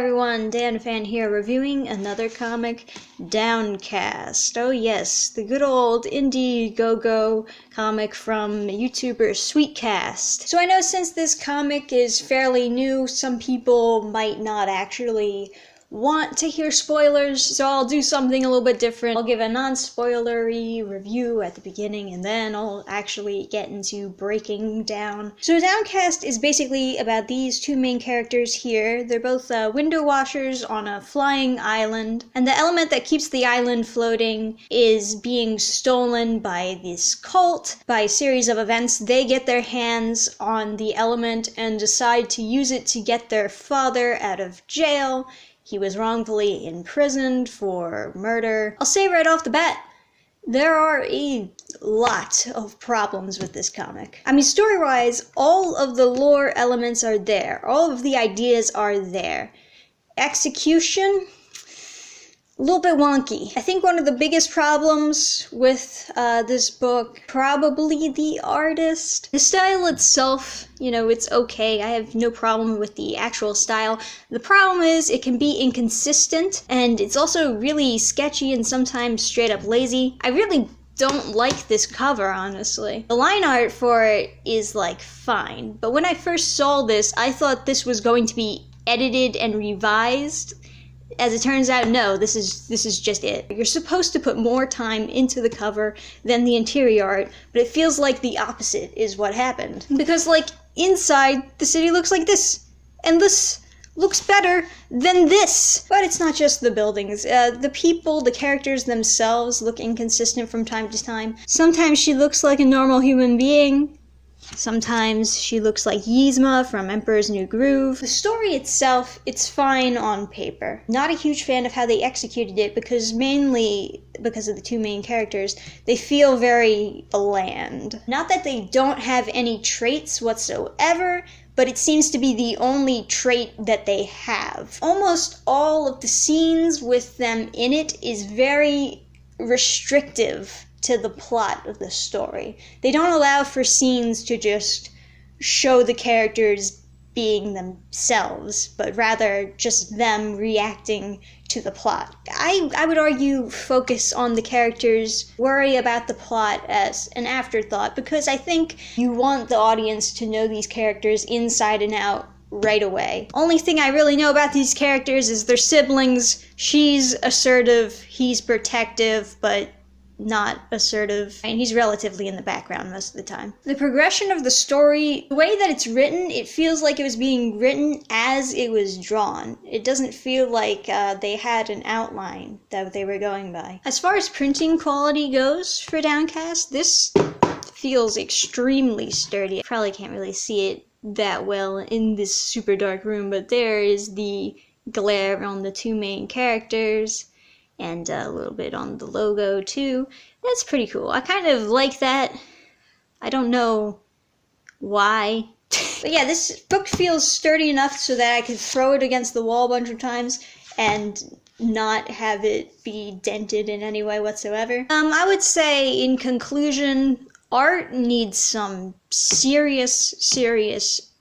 everyone, Dan Fan here, reviewing another comic, Downcast. Oh yes, the good old Indiegogo comic from YouTuber Sweetcast. So I know since this comic is fairly new, some people might not actually want to hear spoilers, so I'll do something a little bit different. I'll give a non-spoilery review at the beginning, and then I'll actually get into breaking down. So Downcast is basically about these two main characters here. They're both window washers on a flying island, and the element that keeps the island floating is being stolen by this cult. By a series of events, they get their hands on the element and decide to use it to get their father out of jail. He was wrongfully imprisoned for murder. I'll say right off the bat, there are a lot of problems with this comic. I mean, story-wise, all of the lore elements are there. All of the ideas are there. Execution? A little bit wonky. I think one of the biggest problems with this book, probably the artist. The style itself, it's okay. I have no problem with the actual style. The problem is it can be inconsistent, and it's also really sketchy and sometimes straight up lazy. I really don't like this cover, honestly. The line art for it is fine, but when I first saw this, I thought this was going to be edited and revised. As it turns out, no, this is just it. You're supposed to put more time into the cover than the interior art, but it feels like the opposite is what happened. Because, inside, the city looks like this, and this looks better than this. But it's not just the buildings. The people, the characters themselves look inconsistent from time to time. Sometimes she looks like a normal human being. Sometimes she looks like Yzma from Emperor's New Groove. The story itself, it's fine on paper. Not a huge fan of how they executed it mainly because of the two main characters, they feel very bland. Not that they don't have any traits whatsoever, but it seems to be the only trait that they have. Almost all of the scenes with them in it is very restrictive to the plot of the story. They don't allow for scenes to just show the characters being themselves, but rather just them reacting to the plot. I would argue focus on the characters, worry about the plot as an afterthought, because I think you want the audience to know these characters inside and out right away. Only thing I really know about these characters is they're siblings. She's assertive, he's protective, but not assertive, and he's relatively in the background most of the time. The progression of the story, the way that it's written, it feels like it was being written as it was drawn. It doesn't feel like they had an outline that they were going by. As far as printing quality goes for Downcast, this feels extremely sturdy. I probably can't really see it that well in this super dark room, but there is the glare on the two main characters, and a little bit on the logo too. That's pretty cool. I kind of like that. I don't know why. But yeah, this book feels sturdy enough so that I could throw it against the wall a bunch of times and not have it be dented in any way whatsoever. I would say, in conclusion, art needs some serious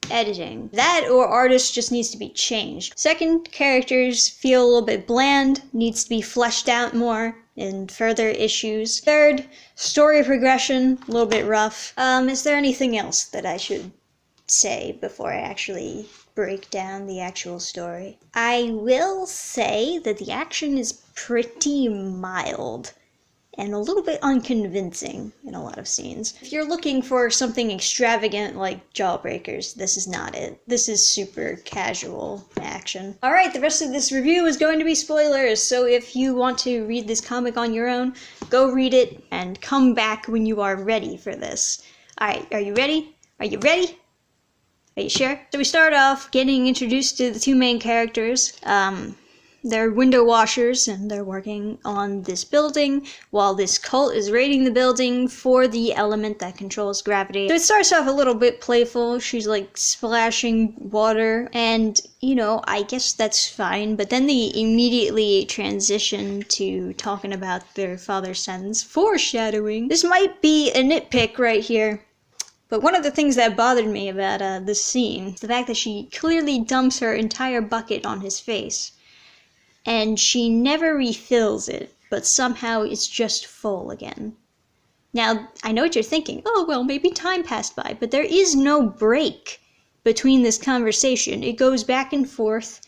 editing. That or artist just needs to be changed. Second, characters feel a little bit bland, needs to be fleshed out more in further issues. Third, story progression, a little bit rough. Is there anything else that I should say before I actually break down the actual story? I will say that the action is pretty mild and a little bit unconvincing in a lot of scenes. If you're looking for something extravagant like Jawbreakers, this is not it. This is super casual action. Alright, the rest of this review is going to be spoilers, so if you want to read this comic on your own, go read it and come back when you are ready for this. Alright, are you ready? Are you ready? Are you sure? So we start off getting introduced to the two main characters. They're window washers, and they're working on this building while this cult is raiding the building for the element that controls gravity. So it starts off a little bit playful. She's splashing water, and I guess that's fine, but then they immediately transition to talking about their father's sentence. Foreshadowing. This might be a nitpick right here, But one of the things that bothered me about this scene is the fact that she clearly dumps her entire bucket on his face. And she never refills it, but somehow it's just full again. Now, I know what you're thinking. Oh, well, maybe time passed by. But there is no break between this conversation. It goes back and forth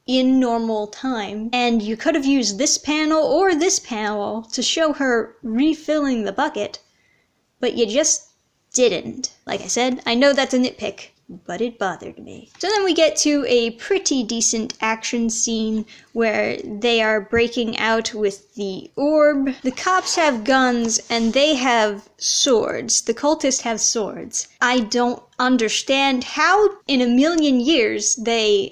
in normal time. And you could have used this panel or this panel to show her refilling the bucket. But you just didn't. Like I said, I know that's a nitpick, but it bothered me. So then we get to a pretty decent action scene where they are breaking out with the orb. The cops have guns and they have swords. The cultists have swords. I don't understand how in a million years they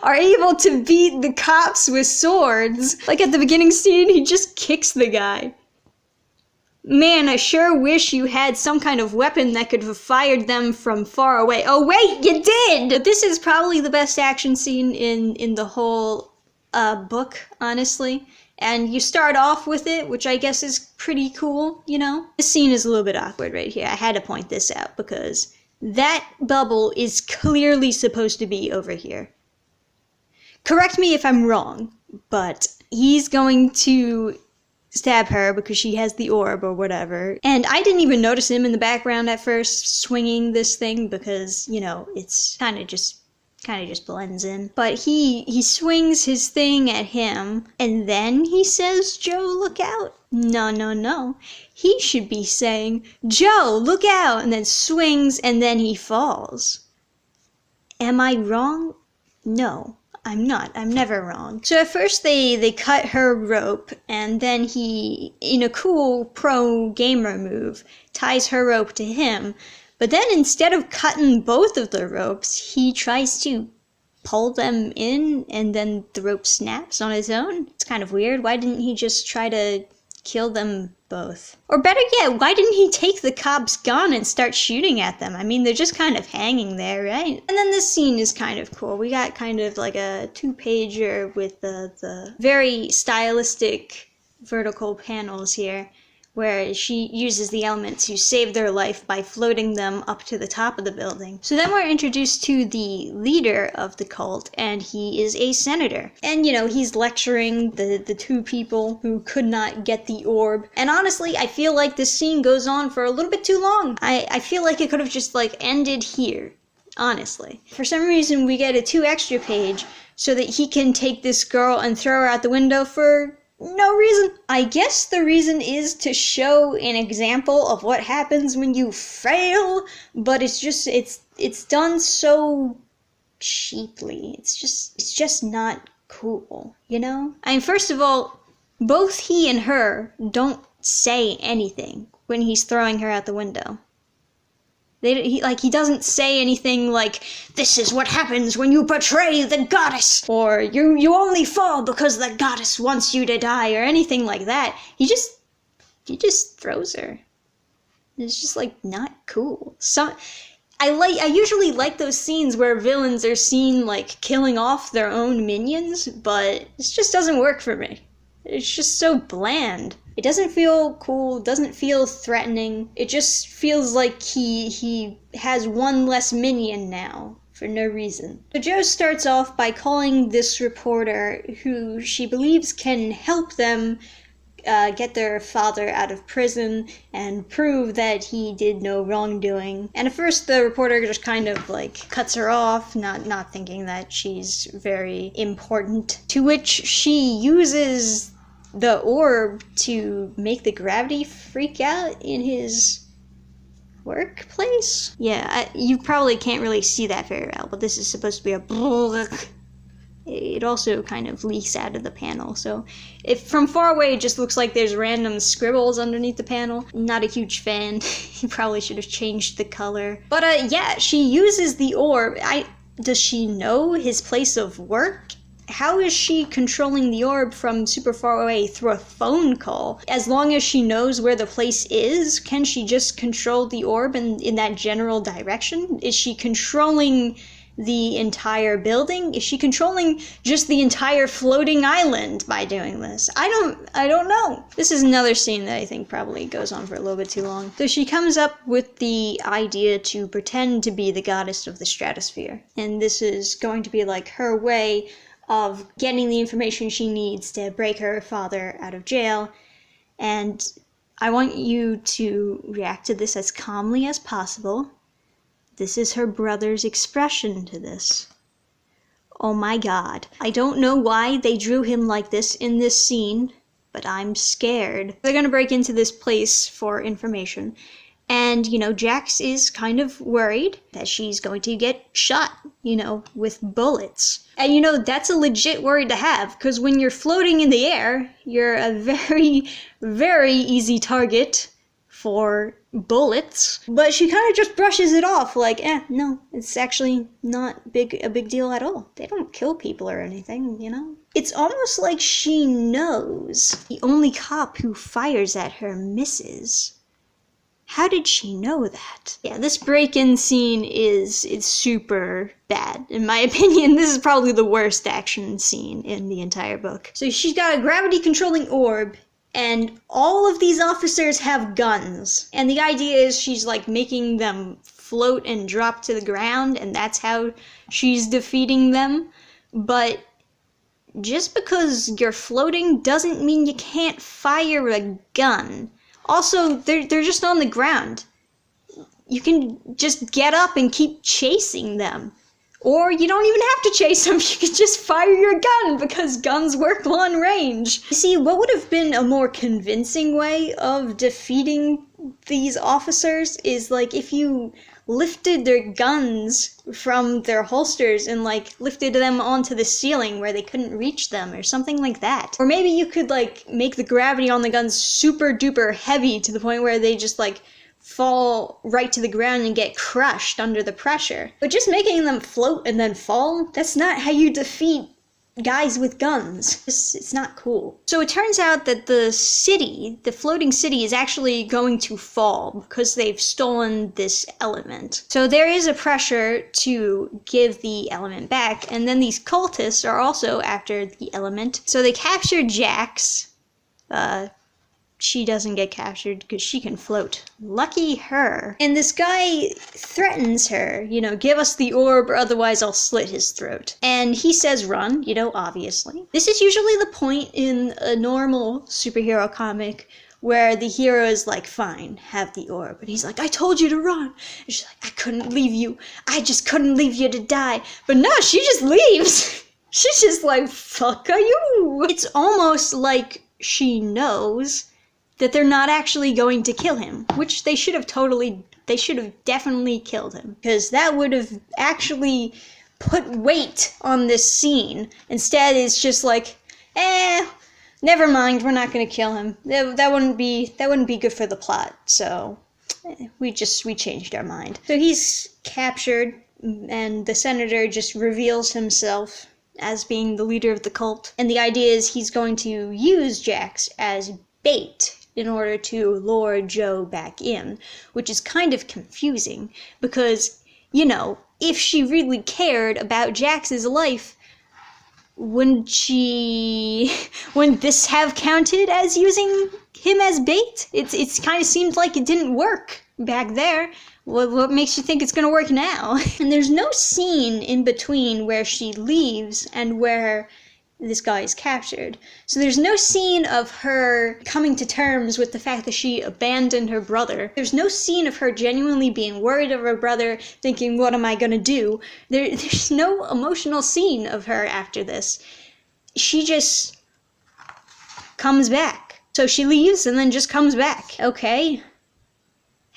are able to beat the cops with swords. Like at the beginning scene, he just kicks the guy. Man, I sure wish you had some kind of weapon that could have fired them from far away. Oh wait, you did! But this is probably the best action scene in the whole book, honestly. And you start off with it, which I guess is pretty cool, you know? This scene is a little bit awkward right here. I had to point this out because that bubble is clearly supposed to be over here. Correct me if I'm wrong, but he's going to stab her because she has the orb or whatever. And I didn't even notice him in the background at first swinging this thing because, you know, it's kind of just blends in. But he swings his thing at him and then he says, "Joe, look out." No. He should be saying, "Joe, look out," and then swings and then he falls. Am I wrong? No. I'm not. I'm never wrong. So at first they cut her rope, and then he, in a cool pro gamer move, ties her rope to him. But then instead of cutting both of the ropes, he tries to pull them in, and then the rope snaps on its own. It's kind of weird. Why didn't he just try to kill them both? Or better yet, why didn't he take the cop's gun and start shooting at them? I mean, they're just kind of hanging there, right? And then this scene is kind of cool. We got kind of like a 2-pager with the very stylistic vertical panels here, where she uses the element to save their life by floating them up to the top of the building. So then we're introduced to the leader of the cult, and he is a senator. And, you know, he's lecturing the two people who could not get the orb. And honestly, I feel like this scene goes on for a little bit too long. I feel like it could have just, like, ended here, honestly. For some reason, we get a 2 extra page so that he can take this girl and throw her out the window for no reason. I guess the reason is to show an example of what happens when you fail, but it's done so cheaply. It's just not cool, you know? I mean, first of all, both he and her don't say anything when he's throwing her out the window. He doesn't say anything like, "This is what happens when you betray the goddess," or you only fall because the goddess wants you to die, or anything like that. He just throws her. It's just, like, not cool. I usually like those scenes where villains are seen, like, killing off their own minions, but this just doesn't work for me. It's just so bland. It doesn't feel cool, doesn't feel threatening. It just feels like he has one less minion now, for no reason. So Jo starts off by calling this reporter, who she believes can help them get their father out of prison and prove that he did no wrongdoing. And at first the reporter just kind of, like, cuts her off, not thinking that she's very important. To which she uses the orb to make the gravity freak out in his workplace? Yeah, you probably can't really see that very well, but this is supposed to be a it also kind of leaks out of the panel, so if from far away it just looks like there's random scribbles underneath the panel. Not a huge fan. You probably should have changed the color. But yeah, she uses the orb. Does she know his place of work? How is she controlling the orb from super far away through a phone call? As long as she knows where the place is, can she just control the orb in that general direction? Is she controlling the entire building? Is she controlling just the entire floating island by doing this? I don't know. This is another scene that I think probably goes on for a little bit too long. So she comes up with the idea to pretend to be the goddess of the stratosphere. And this is going to be like her way of getting the information she needs to break her father out of jail. And I want you to react to this as calmly as possible. This is her brother's expression to this. Oh my god. I don't know why they drew him like this in this scene, but I'm scared. They're gonna break into this place for information. And, you know, Jax is kind of worried that she's going to get shot, you know, with bullets. And, you know, that's a legit worry to have, because when you're floating in the air, you're a very, very easy target for bullets. But she kind of just brushes it off, like, no, it's actually not a big deal at all. They don't kill people or anything, you know? It's almost like she knows the only cop who fires at her misses. How did she know that? Yeah, this break-in scene is super bad. In my opinion, this is probably the worst action scene in the entire book. So she's got a gravity-controlling orb, and all of these officers have guns. And the idea is she's like making them float and drop to the ground, and that's how she's defeating them. But just because you're floating doesn't mean you can't fire a gun. Also, they're just on the ground. You can just get up and keep chasing them. Or you don't even have to chase them, you can just fire your gun, because guns work long range. You see, what would have been a more convincing way of defeating these officers is like if you lifted their guns from their holsters and like lifted them onto the ceiling where they couldn't reach them or something like that. Or maybe you could like make the gravity on the guns super duper heavy to the point where they just like fall right to the ground and get crushed under the pressure. But just making them float and then fall, that's not how you defeat guys with guns. It's not cool. So it turns out that the city, the floating city, is actually going to fall because they've stolen this element. So there is a pressure to give the element back, and then these cultists are also after the element. So they capture Jax. She doesn't get captured because she can float. Lucky her. And this guy threatens her, you know, give us the orb or otherwise I'll slit his throat. And he says run, you know, obviously. This is usually the point in a normal superhero comic where the hero is like, fine, have the orb. And he's like, I told you to run. And she's like, I couldn't leave you. I just couldn't leave you to die. But no, she just leaves. She's just like, fuck are you? It's almost like she knows that they're not actually going to kill him, which they should have definitely killed him, because that would have actually put weight on this scene. Instead, it's just like, never mind, we're not going to kill him. That wouldn't be good for the plot, so we changed our mind. So he's captured, and the senator just reveals himself as being the leader of the cult, and the idea is he's going to use Jax as bait in order to lure Joe back in, which is kind of confusing, because, you know, if she really cared about Jax's life, wouldn't this have counted as using him as bait? It's kind of seemed like it didn't work back there. What makes you think it's gonna work now? And there's no scene in between where she leaves and where this guy is captured. So there's no scene of her coming to terms with the fact that she abandoned her brother. There's no scene of her genuinely being worried of her brother, thinking, what am I gonna do? There's no emotional scene of her after this. She just comes back. So she leaves and then just comes back. Okay.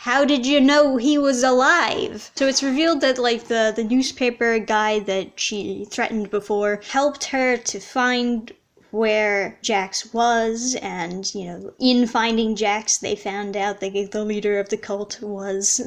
How did you know he was alive? So it's revealed that like the newspaper guy that she threatened before helped her to find where Jax was, and, you know, in finding Jax, they found out that the leader of the cult was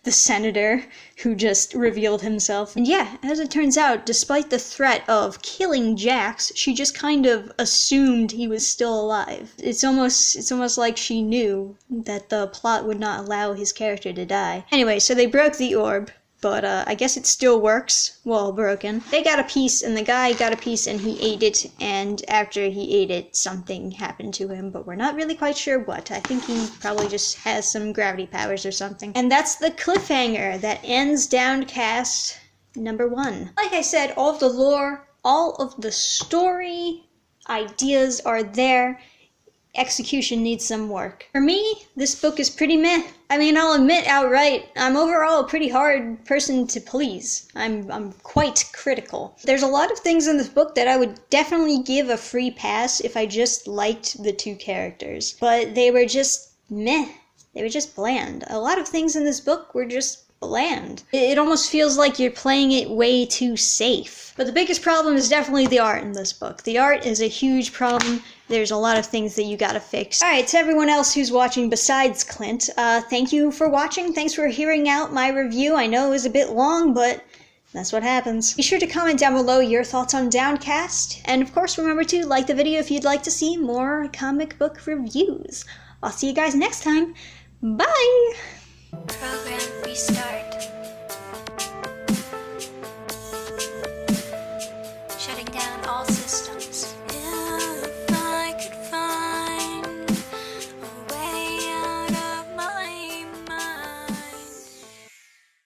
the senator who just revealed himself. And yeah, as it turns out, despite the threat of killing Jax, she just kind of assumed he was still alive. It's almost like she knew that the plot would not allow his character to die. Anyway, so they broke the orb. but I guess it still works, well, broken. They got a piece, and the guy got a piece, and he ate it, and after he ate it, something happened to him, but we're not really quite sure what. I think he probably just has some gravity powers or something. And that's the cliffhanger that ends Downcast #1. Like I said, all of the lore, all of the story ideas are there. Execution needs some work. For me, this book is pretty meh. I mean, I'll admit outright, I'm overall a pretty hard person to please. I'm quite critical. There's a lot of things in this book that I would definitely give a free pass if I just liked the two characters. But they were just meh. They were just bland. A lot of things in this book were just bland. It almost feels like you're playing it way too safe. But the biggest problem is definitely the art in this book. The art is a huge problem. There's a lot of things that you gotta fix. Alright, to everyone else who's watching besides Clint, thank you for watching. Thanks for hearing out my review. I know it was a bit long, but that's what happens. Be sure to comment down below your thoughts on Downcast. And of course, remember to like the video if you'd like to see more comic book reviews. I'll see you guys next time. Bye! Program restart. Shutting down all systems.